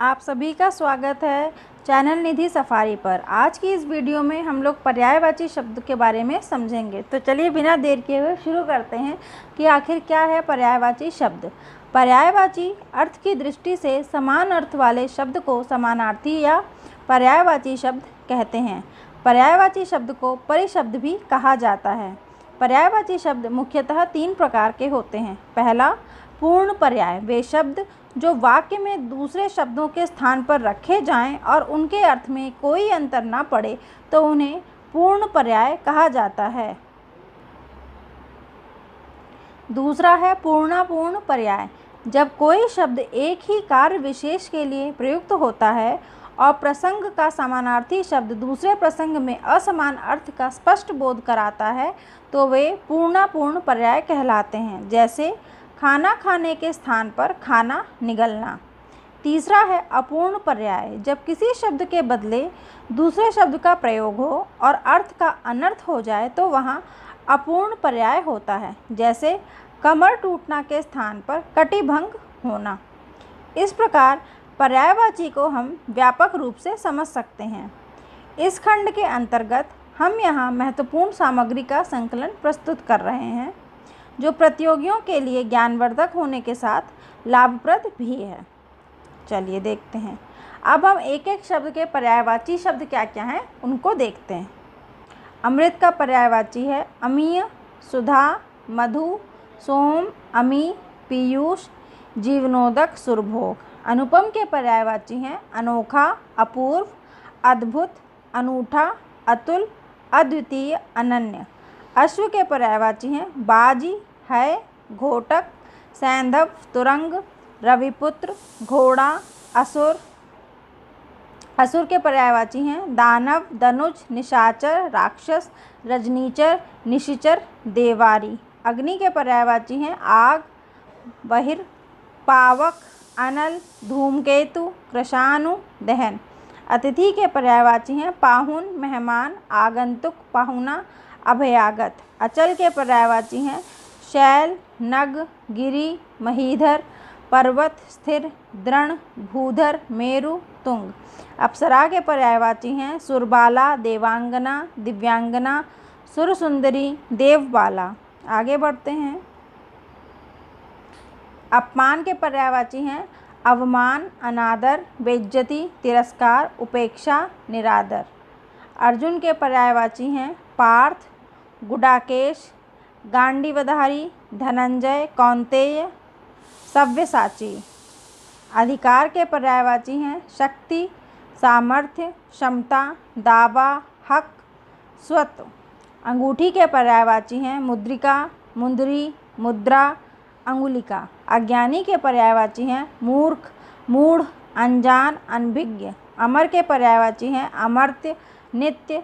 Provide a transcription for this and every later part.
आप सभी का स्वागत है चैनल निधि सफारी पर। आज की इस वीडियो में हम लोग पर्यायवाची शब्द के बारे में समझेंगे। तो चलिए बिना देर किए हुए शुरू करते हैं कि आखिर क्या है पर्यायवाची शब्द। पर्यायवाची अर्थ की दृष्टि से समान अर्थ वाले शब्द को समानार्थी या पर्यायवाची शब्द कहते हैं। पर्यायवाची शब्द को परिशब्द भी कहा जाता है। पर्यायवाची शब्द मुख्यतः 3 प्रकार के होते हैं। पहला, पूर्ण पर्याय, वे शब्द जो वाक्य में दूसरे शब्दों के स्थान पर रखे जाएं और उनके अर्थ में कोई अंतर ना पड़े तो उन्हें पूर्ण पर्याय कहा जाता है। दूसरा है पूर्णापूर्ण पर्याय, जब कोई शब्द एक ही कार्य विशेष के लिए प्रयुक्त होता है और प्रसंग का समानार्थी शब्द दूसरे प्रसंग में असमान अर्थ का स्पष्ट बोध कराता है तो वे पूर्णापूर्ण पर्याय कहलाते हैं। जैसे खाना खाने के स्थान पर खाना निगलना। तीसरा है अपूर्ण पर्याय, जब किसी शब्द के बदले दूसरे शब्द का प्रयोग हो और अर्थ का अनर्थ हो जाए तो वहाँ अपूर्ण पर्याय होता है। जैसे कमर टूटना के स्थान पर कटिभंग होना। इस प्रकार पर्यायवाची को हम व्यापक रूप से समझ सकते हैं। इस खंड के अंतर्गत हम यहाँ महत्वपूर्ण सामग्री का संकलन प्रस्तुत कर रहे हैं जो प्रतियोगियों के लिए ज्ञानवर्धक होने के साथ लाभप्रद भी है। चलिए देखते हैं। अब हम एक एक शब्द के पर्यायवाची शब्द क्या क्या हैं उनको देखते हैं। अमृत का पर्यायवाची है अमीय, सुधा, मधु, सोम, अमी, पीयूष, जीवनोदक, सुरभोग। अनुपम के पर्यायवाची हैं अनोखा, अपूर्व, अद्भुत, अनूठा, अतुल, अद्वितीय, अनन्य। अश्व के पर्यायवाची हैं बाजी, है, घोटक, सैंधव, तुरंग, रविपुत्र, घोड़ा, असुर। असुर के पर्यायवाची हैं दानव, दनुज, निशाचर, राक्षस, रजनीचर, निशिचर, देवारी। अग्नि के पर्यायवाची हैं आग, बहिर, पावक, अनल, धूमकेतु, कृशाणु, दहन। अतिथि के पर्यायवाची हैं पाहुन, मेहमान, आगंतुक, पाहुना, अभयागत। अचल के पर्यायवाची हैं शैल, नग, गिरि, महीधर, पर्वत, स्थिर, दृढ़, भूधर, मेरु, तुंग। अप्सरा के पर्यायवाची हैं सुरबाला, देवांगना, दिव्यांगना, सुरसुंदरी, देवबाला। आगे बढ़ते हैं। अपमान के पर्यायवाची हैं अवमान, अनादर, बेइज्जती, तिरस्कार, उपेक्षा, निरादर। अर्जुन के पर्यायवाची हैं पार्थ, गुडाकेश, गांडीवधारी, धनंजय, कौंतेय, सव्यसाची। अधिकार के पर्यायवाची हैं शक्ति, सामर्थ्य, क्षमता, दावा, हक, स्वत्व। अंगूठी के पर्यायवाची हैं मुद्रिका, मुंदरी, मुद्रा, अंगुलिका। अज्ञानी के पर्यायवाची हैं मूर्ख, मूढ़, अनजान, अनभिज्ञ। अमर के पर्यायवाची हैं अमर्त्य, नित्य,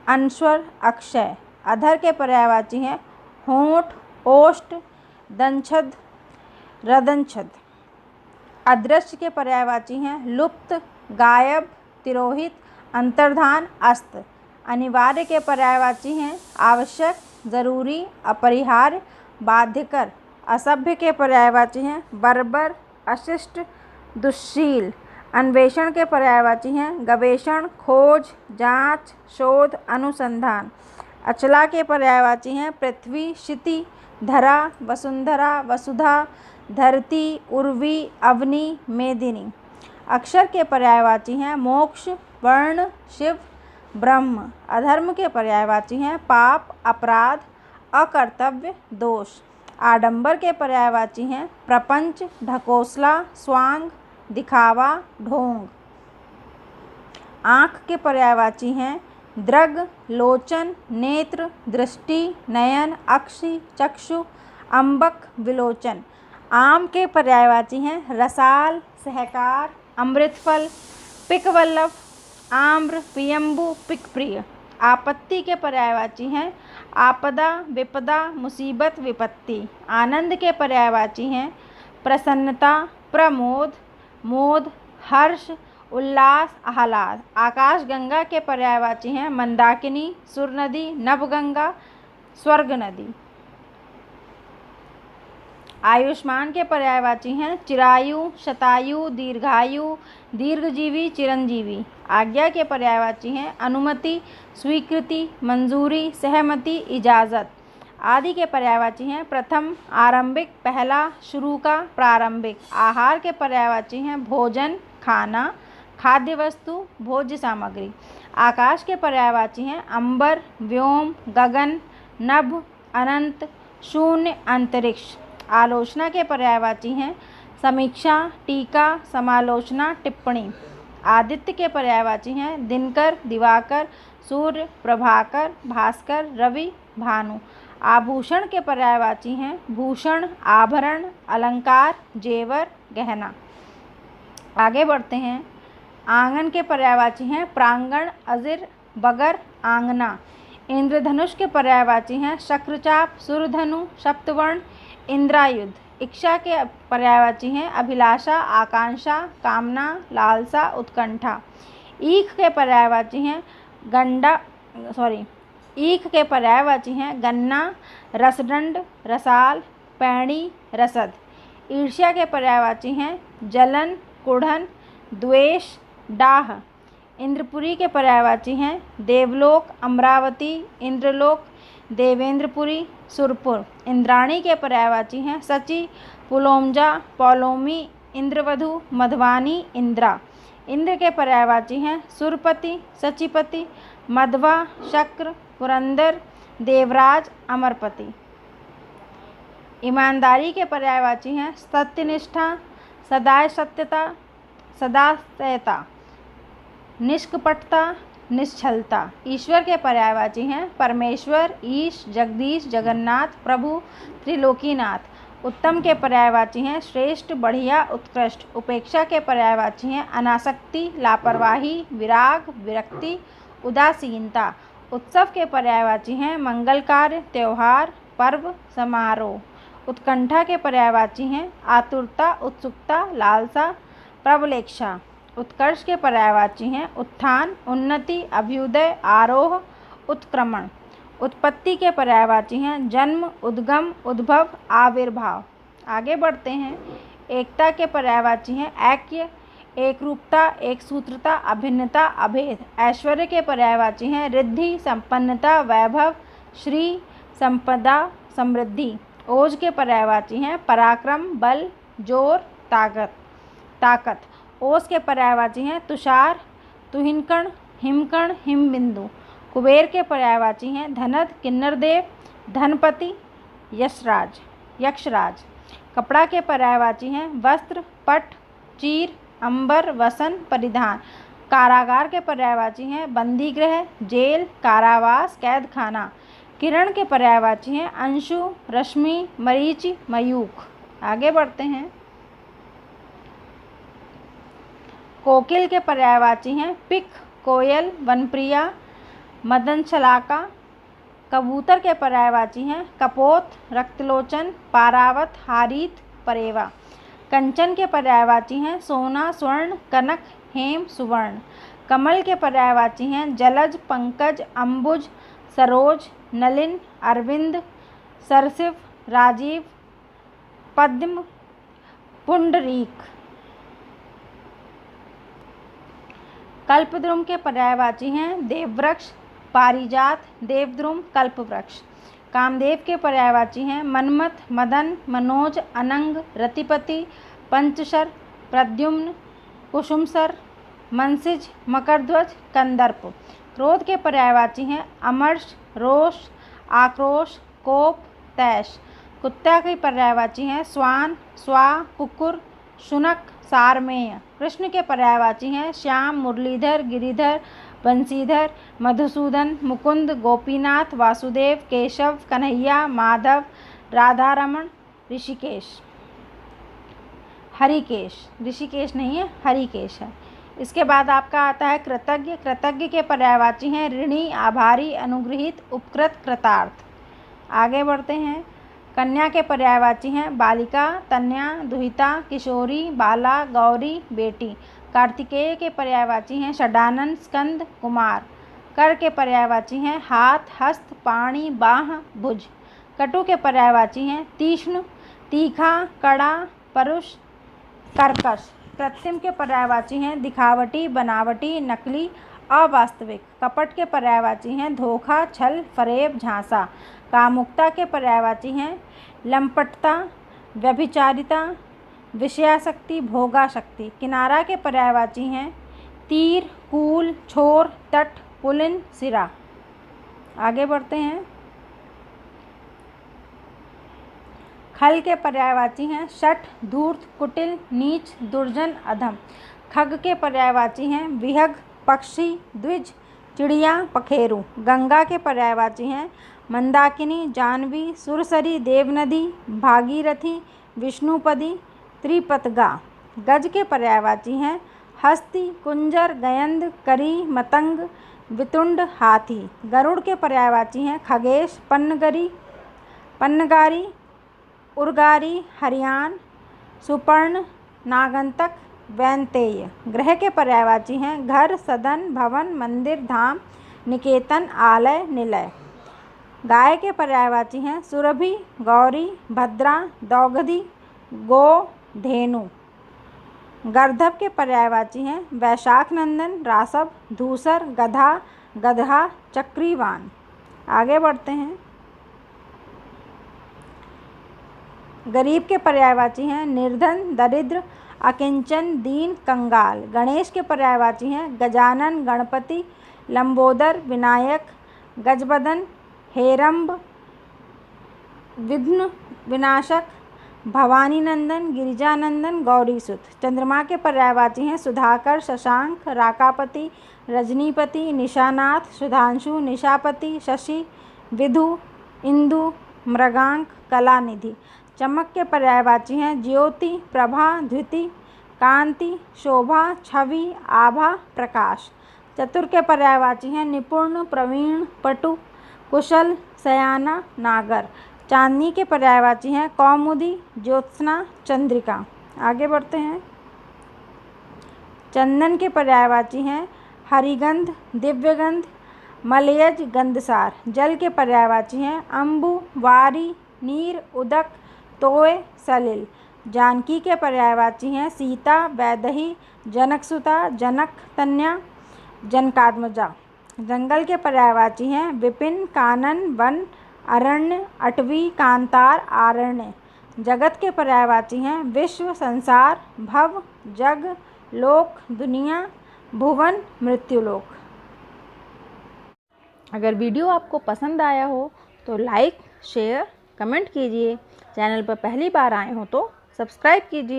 अनश्वर, अक्षय। अधर के पर्यायवाची हैं होंठ, ओष्ठ, दंछद, रदंछद। अदृश्य के पर्यायवाची हैं लुप्त, गायब, तिरोहित, अंतर्धान, अस्त। अनिवार्य के पर्यायवाची हैं आवश्यक, जरूरी, अपरिहार्य, बाध्यकर। असभ्य के पर्यायवाची हैं बर्बर, अशिष्ट, दुश्शील। अन्वेषण के पर्यायवाची हैं गवेषण, खोज, जांच, शोध, अनुसंधान। अचला के पर्यायवाची हैं पृथ्वी, क्षिति, धरा, वसुंधरा, वसुधा, धरती, उर्वी, अवनी, मेदिनी। अक्षर के पर्यायवाची हैं मोक्ष, वर्ण, शिव, ब्रह्म। अधर्म के पर्यायवाची हैं पाप, अपराध, अकर्तव्य, दोष। आडंबर के पर्यायवाची हैं प्रपंच, ढकोसला, स्वांग, दिखावा, ढोंग। आँख के पर्यायवाची हैं दृग, लोचन, नेत्र, दृष्टि, नयन, अक्षि, चक्षु, अम्बक, विलोचन। आम के पर्यायवाची हैं रसाल, सहकार, अमृतफल, पिकवल्लभ, आम्र, पियम्बु, पिकप्रिय। आपत्ति के पर्यायवाची हैं आपदा, विपदा, मुसीबत, विपत्ति। आनंद के पर्यायवाची हैं प्रसन्नता, प्रमोद, मोद, हर्ष, उल्लास, आह्लाद। आकाश गंगा के पर्यायवाची हैं मंदाकिनी, सुरनदी, नवगंगा, स्वर्ग नदी। आयुष्मान के पर्यायवाची हैं चिरायु, शतायु, दीर्घायु, दीर्घजीवी, चिरंजीवी। आज्ञा के पर्यायवाची हैं अनुमति, स्वीकृति, मंजूरी, सहमति, इजाज़त। आदि के पर्यायवाची हैं प्रथम, आरंभिक, पहला, शुरू का, प्रारंभिक। आहार के पर्यायवाची हैं भोजन, खाना, खाद्य वस्तु, भोज्य सामग्री। आकाश के पर्यायवाची हैं अंबर, व्योम, गगन, नभ, अनंत, शून्य, अंतरिक्ष। आलोचना के पर्यायवाची हैं समीक्षा, टीका, समालोचना, टिप्पणी। आदित्य के पर्यायवाची हैं दिनकर, दिवाकर, सूर्य, प्रभाकर, भास्कर, रवि, भानु। आभूषण के पर्यायवाची हैं भूषण, आभरण, अलंकार, जेवर, गहना। आगे बढ़ते हैं। आंगन के पर्यायवाची हैं प्रांगण, अजिर, बगर, आंगना। इंद्रधनुष के पर्यायवाची हैं शक्रचाप, सुरधनु, सप्तवर्ण, इंद्रायुध। इच्छा के पर्यायवाची हैं अभिलाषा, आकांक्षा, कामना, लालसा, उत्कंठा। ईख के पर्यायवाची हैं ईख के पर्यायवाची हैं गन्ना, रसदंड, रसाल, पैणी, रसद। ईर्ष्या के पर्यायवाची हैं जलन, कुढ़न, द्वेष, डाह। इंद्रपुरी के पर्यायवाची हैं देवलोक, अमरावती, इंद्रलोक, देवेंद्रपुरी, सुरपुर। इंद्राणी के पर्यायवाची हैं सची, पुलोमजा, पौलोमी, इंद्रवधु, मधवानी, इंद्रा। इंद्र के पर्यायवाची हैं सुरपति, सचिपति, मध्वा, शक्र, पुरंदर, देवराज, अमरपति। ईमानदारी के पर्यायवाची हैं सत्यनिष्ठा, सदाय सत्यता, सदास्यता, निष्कपटता, निश्चलता। ईश्वर के पर्यायवाची हैं परमेश्वर, ईश, जगदीश, जगन्नाथ, प्रभु, त्रिलोकीनाथ। उत्तम के पर्यायवाची हैं श्रेष्ठ, बढ़िया, उत्कृष्ट। उपेक्षा के पर्यायवाची हैं अनासक्ति, लापरवाही, विराग, विरक्ति, उदासीनता। उत्सव के पर्यायवाची हैं मंगल कार्य, त्यौहार, पर्व, समारोह। उत्कंठा के पर्यायवाची हैं आतुरता, उत्सुकता, लालसा, प्रबलेक्षा। उत्कर्ष के पर्यायवाची हैं उत्थान, उन्नति, अभ्युदय, आरोह, उत्क्रमण। उत्पत्ति के पर्यायवाची हैं जन्म, उद्गम, उद्भव, आविर्भाव। आगे बढ़ते हैं। एकता के पर्यायवाची हैं ऐक्य, एकरूपता, एकसूत्रता, अभिन्नता, अभेद। ऐश्वर्य के पर्यायवाची हैं रिद्धि, संपन्नता, वैभव, श्री, संपदा, समृद्धि। ओज के पर्यायवाची हैं पराक्रम, बल, जोर, ताकत। ओस के पर्यायवाची हैं तुषार, तुहिनकण, हिमकण, हिमबिंदु। कुबेर के पर्यायवाची हैं धनद, किन्नरदेव, धनपति, यक्षराज। कपड़ा के पर्यायवाची हैं वस्त्र, पट, चीर, अंबर, वसन, परिधान। कारागार के पर्यायवाची हैं बंदीगृह, जेल, कारावास, कैद खाना। किरण के पर्यायवाची हैं अंशु, रश्मि, मरीचि, मयूख। आगे बढ़ते हैं। कोकिल के पर्यायवाची हैं पिक, कोयल, वनप्रिया, मदनशलाका। कबूतर के पर्यायवाची हैं कपोत, रक्तलोचन, पारावत, हारीत, परेवा। कंचन के पर्यायवाची हैं सोना, स्वर्ण, कनक, हेम, सुवर्ण। कमल के पर्यायवाची हैं जलज, पंकज, अंबुज, सरोज, नलिन, अरविंद, सरसिव, राजीव, पद्म, पुंडरीक। कल्पद्रुम के पर्यायवाची हैं देववृक्ष, पारिजात, देवद्रुम, कल्पवृक्ष। कामदेव के पर्यायवाची हैं मनमथ, मदन, मनोज, अनंग, रतिपति, पंचशर, प्रद्युम्न, कुसुमसर, मनसिज, मकरध्वज, कंदर्प। क्रोध के पर्यायवाची हैं अमर्ष, रोष, आक्रोश, कोप, तैश। कुत्ता की पर्यायवाची हैं स्वान, स्वा, कुकुर, शुनक, सारमेय। कृष्ण के पर्यायवाची हैं श्याम, मुरलीधर, गिरिधर, बंसीधर, मधुसूदन, मुकुंद, गोपीनाथ, वासुदेव, केशव, कन्हैया, माधव, राधारमण, ऋषिकेश। हरिकेश, ऋषिकेश नहीं है, हरिकेश है। इसके बाद आपका आता है कृतज्ञ। कृतज्ञ के पर्यायवाची हैं ऋणी, आभारी, अनुग्रहित, उपकृत, कृतार्थ। आगे बढ़ते हैं। कन्या के पर्यायवाची हैं बालिका, कन्या, दुहिता, किशोरी, बाला, गौरी, बेटी। कार्तिकेय के पर्यायवाची हैं षडानन, स्कंद, कुमार। कर के पर्यायवाची हैं हाथ, हस्त, पाणी, बाह, भुज। कटु के पर्यायवाची हैं तीक्ष्ण, तीखा, कड़ा, परुष, कर्कश। कृत्रिम के पर्यायवाची हैं दिखावटी, बनावटी, नकली, अवास्तविक। कपट के पर्यायवाची हैं धोखा, छल, फरेब, झांसा। कामुकता के पर्यायवाची हैं लंपटता, व्यभिचारिता, विषयासक्ति, भोगासक्ति। किनारा के पर्यायवाची हैं तीर, कूल, छोर, तट, पुलिन, सिरा। आगे बढ़ते हैं। खल के पर्यायवाची हैं शठ, धूर्त, कुटिल, नीच, दुर्जन, अधम। खग के पर्यायवाची हैं विहग, पक्षी, द्विज, चिड़िया, पखेरु। गंगा के पर्यायवाची हैं मंदाकिनी, जाह्नवी, सुरसरी, देवनदी, भागीरथी, विष्णुपदी, त्रिपतगा। गज के पर्यायवाची हैं हस्ती, कुंजर, गयंद, करी, मतंग, वितुंड, हाथी। गरुड़ के पर्यायवाची हैं खगेश, पन्नगारी, उर्गारी, हरियान, सुपर्ण, नागंतक, वैनतेय। ग्रह के पर्यायवाची हैं घर, सदन, भवन, मंदिर, धाम, निकेतन, आलय, निलय। गाय के पर्यायवाची हैं सुरभि, गौरी, भद्रा, दौगधी, गो, धेनु। गर्दभ के पर्यायवाची हैं वैशाख नंदन, रासव, धूसर, गधा, गदहा, चक्रीवान। आगे बढ़ते हैं। गरीब के पर्यायवाची हैं निर्धन, दरिद्र, अकिंचन, दीन, कंगाल। गणेश के पर्यायवाची हैं गजानन, गणपति, लंबोदर, विनायक, गजबदन, हेरंब, विघ्न विनाशक, भवानी नंदन, गिरिजानंदन, गौरीसुत। चंद्रमा के पर्यायवाची हैं सुधाकर, शशांक, राकापति, रजनीपति, निशानाथ, सुधांशु, निशापति, शशि, विधु, इंदु, मृगांक, कलानिधि। चमक के पर्यायवाची हैं ज्योति, प्रभा, द्युति, कांति, शोभा, छवि, आभा, प्रकाश। चतुर के पर्यायवाची हैं निपुण, प्रवीण, पटु, कुशल, सयाना, नागर। चांदनी के पर्यायवाची हैं कौमुदी, ज्योत्सना, चंद्रिका। आगे बढ़ते हैं। चंदन के पर्यायवाची हैं हरिगंध, दिव्यगंध, मलयज, गंधसार। जल के पर्यायवाची हैं अम्बु, वारी, नीर, उदक, तोय, सलिल। जानकी के पर्यायवाची हैं सीता, वैदेही, जनकसुता, जनक कन्या, जनकात्मजा। जंगल के पर्यायवाची हैं विपिन, कानन, वन, अरण्य, अटवी, कांतार, आरण्य। जगत के पर्यायवाची हैं विश्व, संसार, भव, जग, लोक, दुनिया, भुवन, मृत्युलोक। अगर वीडियो आपको पसंद आया हो तो लाइक, शेयर, कमेंट कीजिए। चैनल पर पहली बार आए हो तो सब्सक्राइब कीजिए।